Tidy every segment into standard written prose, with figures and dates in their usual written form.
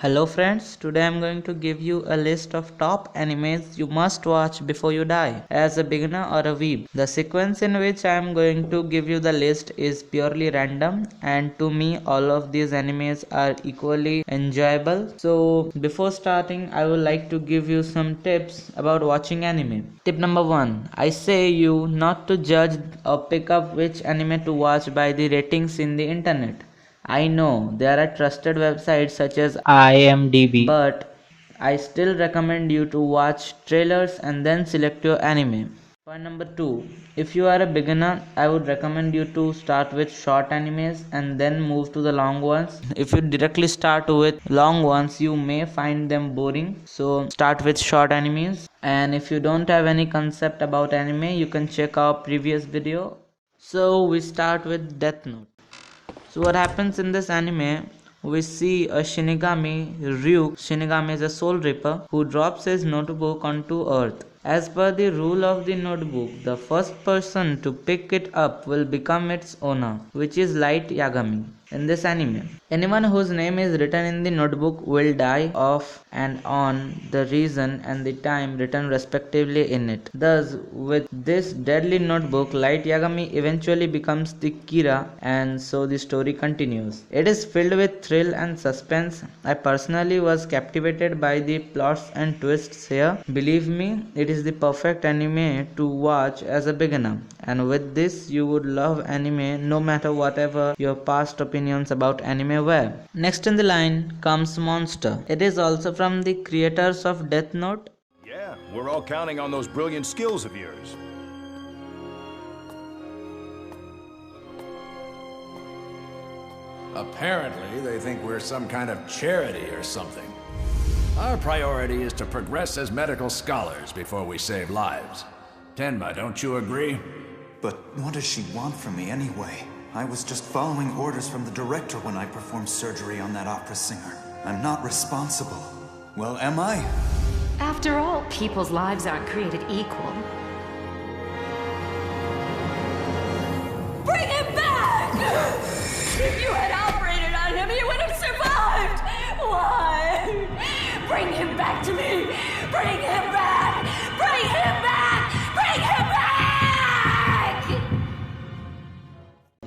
Hello friends, today I'm going to give you a list of top animes you must watch before you die as a beginner or a weeb. The sequence in which I am going to give you the list is purely random, and to me all of these animes are equally enjoyable. So before starting, I would like to give you some tips about watching anime. Tip number 1. I say you not to judge or pick up which anime to watch by the ratings in the internet. I know there are trusted websites such as IMDb, but I still recommend you to watch trailers and then select your anime. Point number 2. If you are a beginner, I would recommend you to start with short animes and then move to the long ones. If you directly start with long ones, you may find them boring. So start with short animes. And if you don't have any concept about anime, you can check our previous video. So we start with Death Note. So what happens in this anime? We see a Shinigami, Ryuk. Shinigami is a soul reaper who drops his notebook onto Earth. As per the rule of the notebook, the first person to pick it up will become its owner, which is Light Yagami. In this anime, anyone whose name is written in the notebook will die of and on the reason and the time written respectively in it. Thus, with this deadly notebook, Light Yagami eventually becomes the Kira, and so the story continues. It is filled with thrill and suspense. I personally was captivated by the plots and twists here. Believe me, it is the perfect anime to watch as a beginner, and with this you would love anime no matter whatever your past opinions about anime were. Next in the line comes Monster. It is also from the creators of Death Note. Yeah, we're all counting on those brilliant skills of yours. Apparently, they think we're some kind of charity or something. Our priority is to progress as medical scholars before we save lives. Tenma, don't you agree? But what does she want from me anyway? I was just following orders from the director when I performed surgery on that opera singer. I'm not responsible. Well, am I? After all, people's lives aren't created equal. Bring him back! If you had operated on him, he would have survived! Why? Bring him back to me! Bring him back! Bring him back! Bring him back!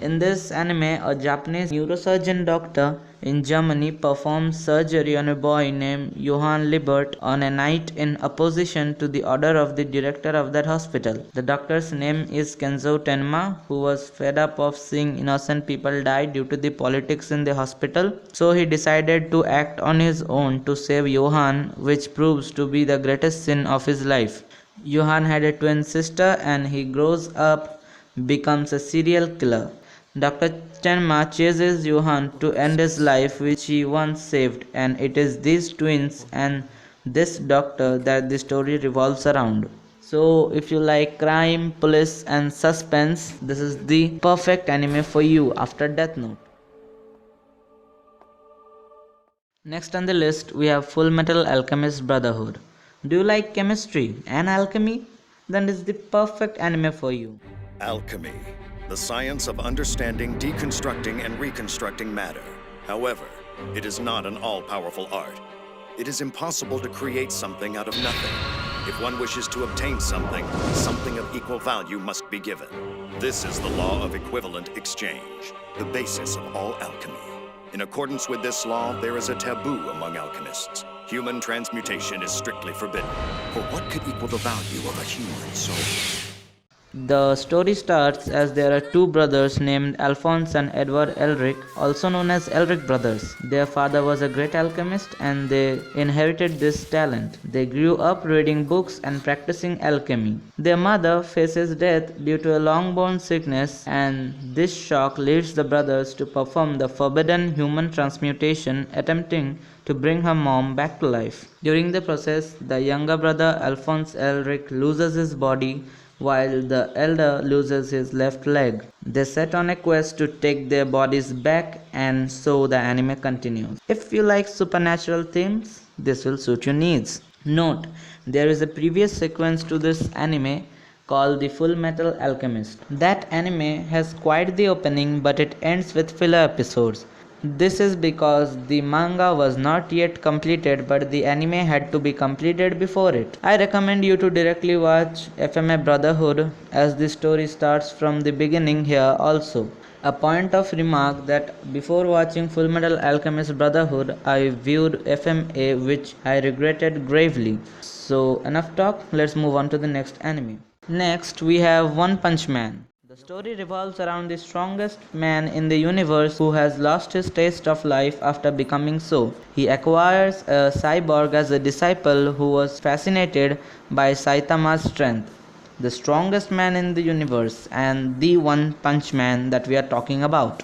In this anime, a Japanese neurosurgeon doctor in Germany performs surgery on a boy named Johann Liebert on a night in opposition to the order of the director of that hospital. The doctor's name is Kenzo Tenma, who was fed up of seeing innocent people die due to the politics in the hospital. So he decided to act on his own to save Johann, which proves to be the greatest sin of his life. Johann had a twin sister, and he grows up, becomes a serial killer. Dr. Tenma chases Johann to end his life, which he once saved, and it is these twins and this doctor that the story revolves around. So, if you like crime, police, and suspense, this is the perfect anime for you after Death Note. Next on the list, we have Full Metal Alchemist Brotherhood. Do you like chemistry and alchemy? Then this is the perfect anime for you. Alchemy, the science of understanding, deconstructing, and reconstructing matter. However, it is not an all-powerful art. It is impossible to create something out of nothing. If one wishes to obtain something, something of equal value must be given. This is the law of equivalent exchange, the basis of all alchemy. In accordance with this law, there is a taboo among alchemists. Human transmutation is strictly forbidden. For what could equal the value of a human soul? The story starts as there are two brothers named Alphonse and Edward Elric, also known as Elric brothers. Their father was a great alchemist and they inherited this talent. They grew up reading books and practicing alchemy. Their mother faces death due to a long-born sickness, and this shock leads the brothers to perform the forbidden human transmutation, attempting to bring her mom back to life. During the process, the younger brother Alphonse Elric loses his body while the elder loses his left leg. They set on a quest to take their bodies back, and so the anime continues. If you like supernatural themes, this will suit your needs. Note, there is a previous sequence to this anime called The Full Metal Alchemist. That anime has quite the opening, but it ends with filler episodes. This is because the manga was not yet completed, but the anime had to be completed before it. I recommend you to directly watch FMA Brotherhood, as the story starts from the beginning here also. A point of remark that before watching Fullmetal Alchemist Brotherhood, I viewed FMA, which I regretted gravely. So enough talk, let's move on to the next anime. Next, we have One Punch Man. The story revolves around the strongest man in the universe who has lost his taste of life after becoming so. He acquires a cyborg as a disciple who was fascinated by Saitama's strength, the strongest man in the universe and the One Punch Man that we are talking about.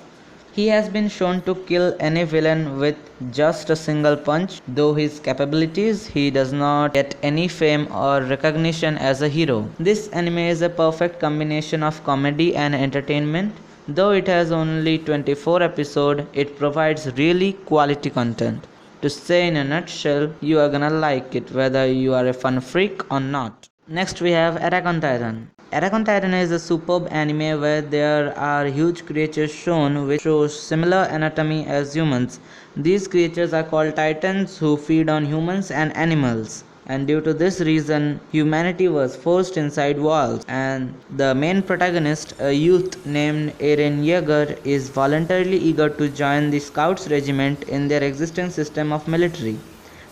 He has been shown to kill any villain with just a single punch. Though his capabilities, he does not get any fame or recognition as a hero. This anime is a perfect combination of comedy and entertainment. Though it has only 24 episodes, it provides really quality content. To say in a nutshell, you are gonna like it whether you are a fun freak or not. Next we have Attack on Titan. Attack on Titan is a superb anime where there are huge creatures shown which show similar anatomy as humans. These creatures are called titans who feed on humans and animals. And due to this reason, humanity was forced inside walls, and the main protagonist, a youth named Eren Yeager, is voluntarily eager to join the Scouts regiment in their existing system of military.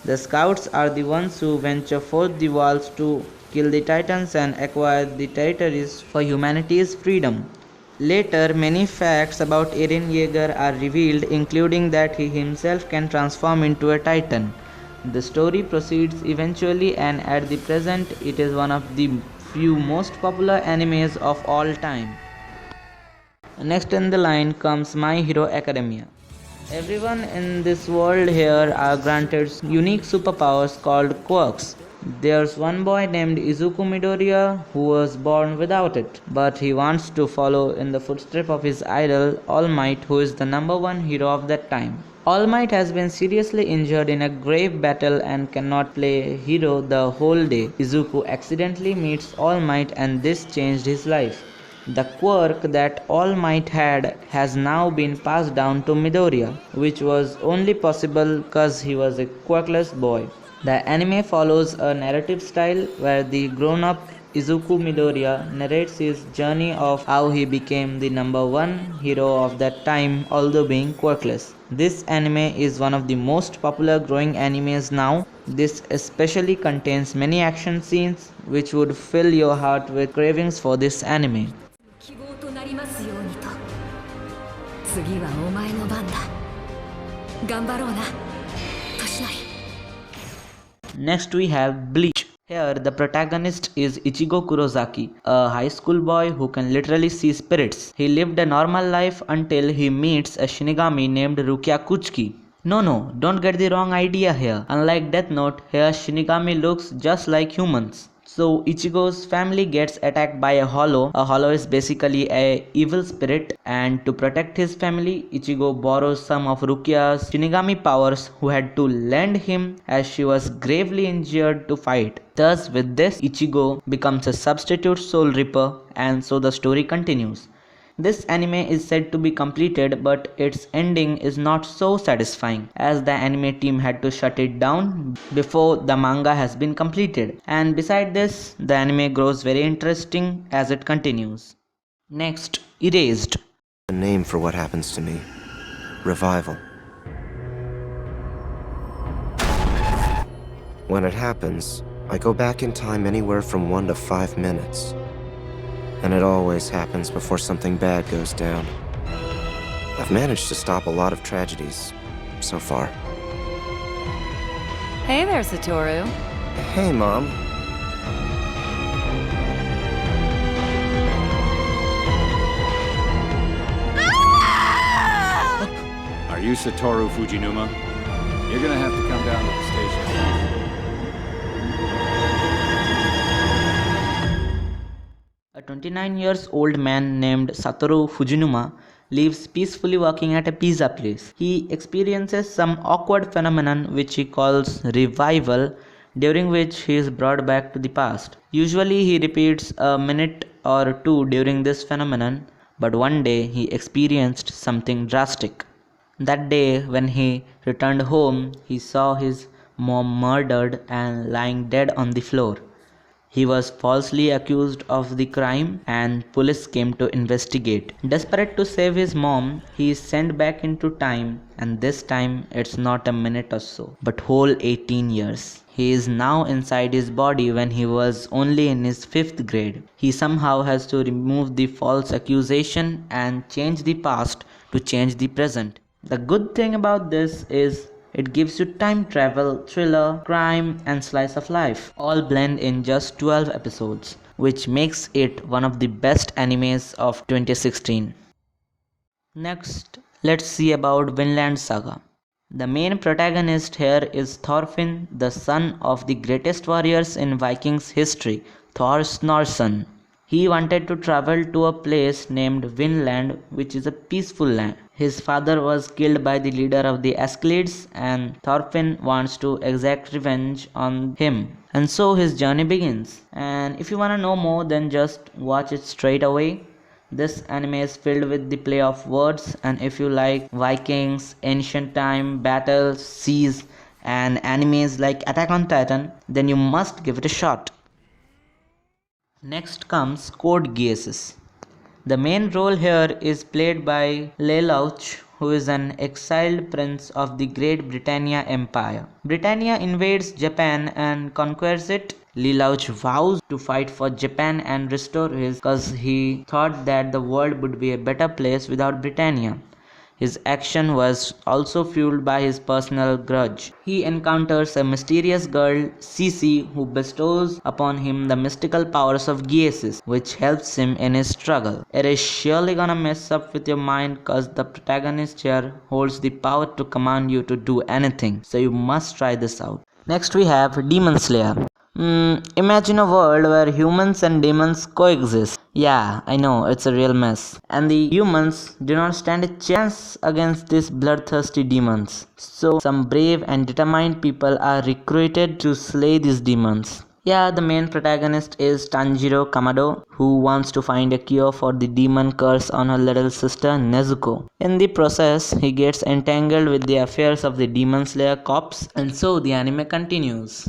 The Scouts are the ones who venture forth the walls to kill the Titans and acquire the territories for humanity's freedom. Later, many facts about Eren Yeager are revealed, including that he himself can transform into a Titan. The story proceeds eventually, and at the present, it is one of the few most popular animes of all time. Next in the line comes My Hero Academia. Everyone in this world here are granted unique superpowers called quirks. There's one boy named Izuku Midoriya who was born without it, but he wants to follow in the footsteps of his idol All Might, who is the number one hero of that time. All Might has been seriously injured in a grave battle and cannot play hero the whole day. Izuku accidentally meets All Might and this changed his life. The quirk that All Might had has now been passed down to Midoriya, which was only possible because he was a quirkless boy. The anime follows a narrative style where the grown-up Izuku Midoriya narrates his journey of how he became the number one hero of that time, although being quirkless. This anime is one of the most popular growing animes now. This especially contains many action scenes which would fill your heart with cravings for this anime. 希望となりますようにと。次はお前の番だ。頑張ろうな。年内。 Next we have Bleach. Here the protagonist is Ichigo Kurosaki, a high school boy who can literally see spirits. He lived a normal life until he meets a Shinigami named Rukia Kuchiki. No, don't get the wrong idea here. Unlike Death Note, here Shinigami looks just like humans. So Ichigo's family gets attacked by a hollow. A hollow is basically a evil spirit, and to protect his family, Ichigo borrows some of Rukia's Shinigami powers, who had to lend him as she was gravely injured to fight. Thus with this, Ichigo becomes a substitute Soul Reaper, and so the story continues. This anime is said to be completed, but its ending is not so satisfying, as the anime team had to shut it down before the manga has been completed. And beside this, the anime grows very interesting as it continues. Next, Erased. A name for what happens to me. Revival. When it happens, I go back in time anywhere from 1 to 5 minutes. And it always happens before something bad goes down. I've managed to stop a lot of tragedies so far. Hey there, Satoru. Hey, Mom. Are you Satoru Fujinuma? You're gonna have to come down to the station. A 29 years old man named Satoru Fujinuma lives peacefully working at a pizza place. He experiences some awkward phenomenon which he calls revival, during which he is brought back to the past. Usually he repeats a minute or two during this phenomenon, but one day he experienced something drastic. That day, when he returned home, he saw his mom murdered and lying dead on the floor. He was falsely accused of the crime and police came to investigate. Desperate to save his mom, he is sent back into time, and this time it's not a minute or so, but whole 18 years. He is now inside his body when he was only in his 5th grade. He somehow has to remove the false accusation and change the past to change the present. The good thing about this is it gives you time travel, thriller, crime, and slice of life, all blend in just 12 episodes, which makes it one of the best animes of 2016. Next, let's see about Vinland Saga. The main protagonist here is Thorfinn, the son of the greatest warriors in Vikings history, Thor Snorson. He wanted to travel to a place named Vinland, which is a peaceful land. His father was killed by the leader of the Askelads, and Thorfinn wants to exact revenge on him. And so his journey begins. And if you want to know more, then just watch it straight away. This anime is filled with the play of words, and if you like Vikings, ancient time, battles, seas, and animes like Attack on Titan, then you must give it a shot. Next comes Code Geass. The main role here is played by Lelouch, who is an exiled prince of the Great Britannia Empire. Britannia invades Japan and conquers it. Lelouch vows to fight for Japan and restore his, cause he thought that the world would be a better place without Britannia. His action was also fueled by his personal grudge. He encounters a mysterious girl, Cece, who bestows upon him the mystical powers of Geass, which helps him in his struggle. It is surely gonna mess up with your mind cause the protagonist here holds the power to command you to do anything, so you must try this out. Next we have Demon Slayer. Imagine a world where humans and demons coexist. Yeah, I know, it's a real mess. And the humans do not stand a chance against these bloodthirsty demons. So, some brave and determined people are recruited to slay these demons. Yeah, the main protagonist is Tanjiro Kamado, who wants to find a cure for the demon curse on her little sister Nezuko. In the process, he gets entangled with the affairs of the Demon Slayer corpse, and so the anime continues.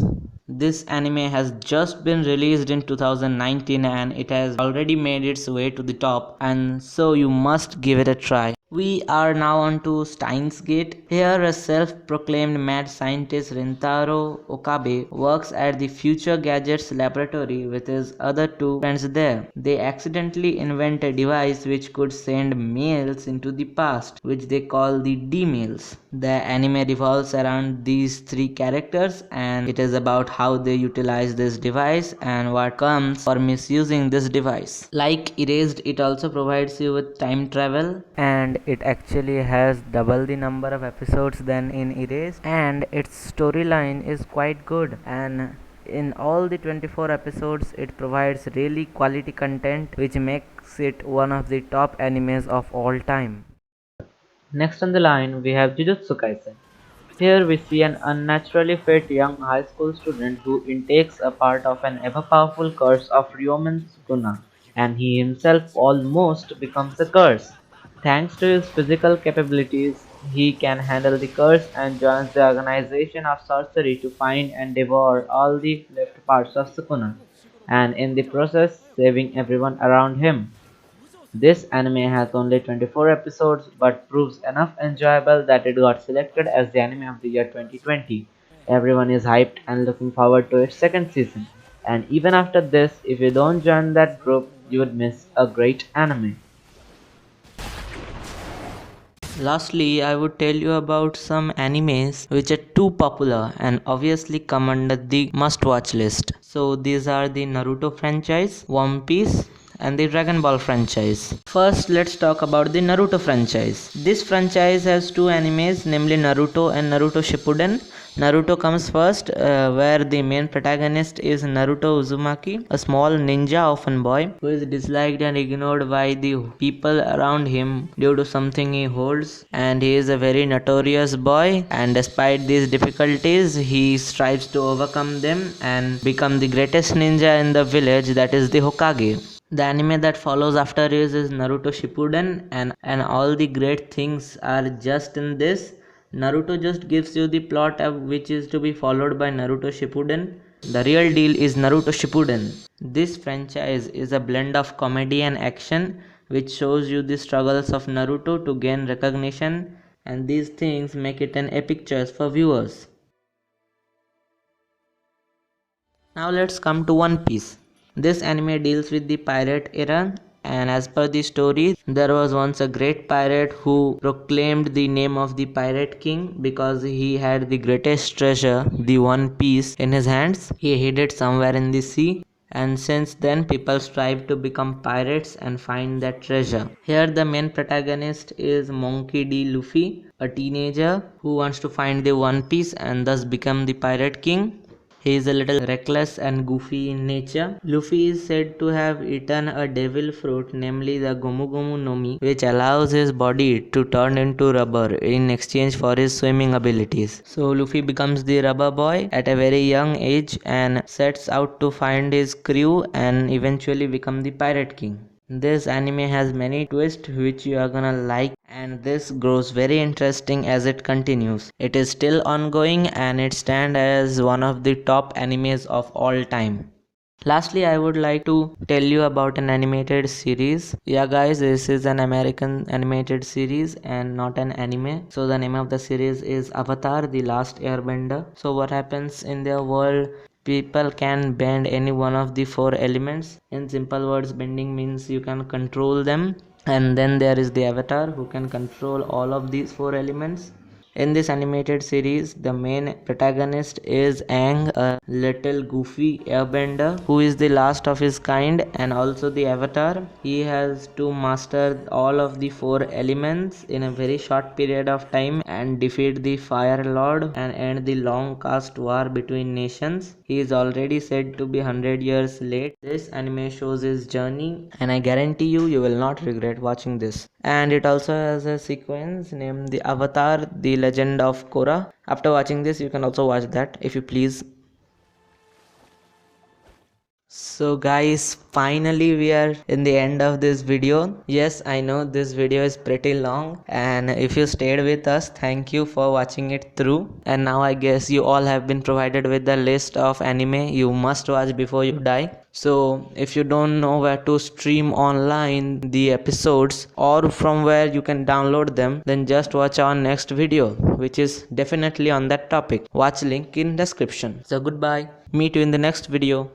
This anime has just been released in 2019 and it has already made its way to the top, and so you must give it a try. We are now on to Steins Gate. Here a self-proclaimed mad scientist Rintaro Okabe works at the Future Gadgets laboratory with his other two friends there. They accidentally invent a device which could send mails into the past, which they call the D-mails. The anime revolves around these three characters and it is about how they utilize this device and what comes for misusing this device. Like Erased, it also provides you with time travel, and it actually has double the number of episodes than in Erased, and its storyline is quite good, and in all the 24 episodes it provides really quality content which makes it one of the top animes of all time. Next on the line we have Jujutsu Kaisen. Here we see an unnaturally fit young high school student who intakes a part of an ever-powerful curse of Ryomen Sukuna, and he himself almost becomes a curse. Thanks to his physical capabilities, he can handle the curse and joins the organization of sorcery to find and devour all the left parts of Sukuna, and in the process saving everyone around him. This anime has only 24 episodes but proves enough enjoyable that it got selected as the anime of the year 2020. Everyone is hyped and looking forward to its second season. And even after this, if you don't join that group, you would miss a great anime. Lastly, I would tell you about some animes which are too popular and obviously come under the must-watch list. So these are the Naruto franchise, One Piece, and the Dragon Ball franchise. First, let's talk about the Naruto franchise. This franchise has two animes, namely Naruto and Naruto Shippuden. Naruto comes first, where the main protagonist is Naruto Uzumaki, a small ninja orphan boy who is disliked and ignored by the people around him due to something he holds, and he is a very notorious boy, and despite these difficulties he strives to overcome them and become the greatest ninja in the village, that is the Hokage. The anime that follows after is Naruto Shippuden, and all the great things are just in this. Naruto just gives you the plot of which is to be followed by Naruto Shippuden. The real deal is Naruto Shippuden. This franchise is a blend of comedy and action which shows you the struggles of Naruto to gain recognition, and these things make it an epic choice for viewers. Now let's come to One Piece. This anime deals with the pirate era, and as per the story, there was once a great pirate who proclaimed the name of the Pirate King because he had the greatest treasure, the One Piece, in his hands. He hid it somewhere in the sea, and since then people strive to become pirates and find that treasure. Here the main protagonist is Monkey D. Luffy, a teenager who wants to find the One Piece and thus become the Pirate King. He is a little reckless and goofy in nature. Luffy is said to have eaten a devil fruit, namely the Gomu Gomu no Mi, which allows his body to turn into rubber in exchange for his swimming abilities. So Luffy becomes the rubber boy at a very young age and sets out to find his crew and eventually become the Pirate King. This anime has many twists which you are gonna like, and this grows very interesting as it continues. It is still ongoing and it stands as one of the top animes of all time. Lastly, I would like to tell you about an animated series. Yeah guys, this is an American animated series and not an anime. So the name of the series is Avatar: The Last Airbender. So what happens in their world? People can bend any one of the four elements. In simple words, bending means you can control them. And then there is the avatar who can control all of these four elements. In this animated series, the main protagonist is Aang, a little goofy airbender who is the last of his kind and also the avatar. He has to master all of the four elements in a very short period of time and defeat the Fire Lord and end the long caste war between nations. He is already said to be 100 years late. This anime shows his journey, and I guarantee you will not regret watching this. And it also has a sequence named the Avatar: The Legend of Korra. After watching this, you can also watch that if you please. So guys, finally we are in the end of this video. Yes, I know this video is pretty long, and if you stayed with us, thank you for watching it through. And now I guess you all have been provided with the list of anime you must watch before you die. So if you don't know where to stream online the episodes or from where you can download them, then just watch our next video, which is definitely on that topic. Watch link in description. So goodbye, meet you in the next video.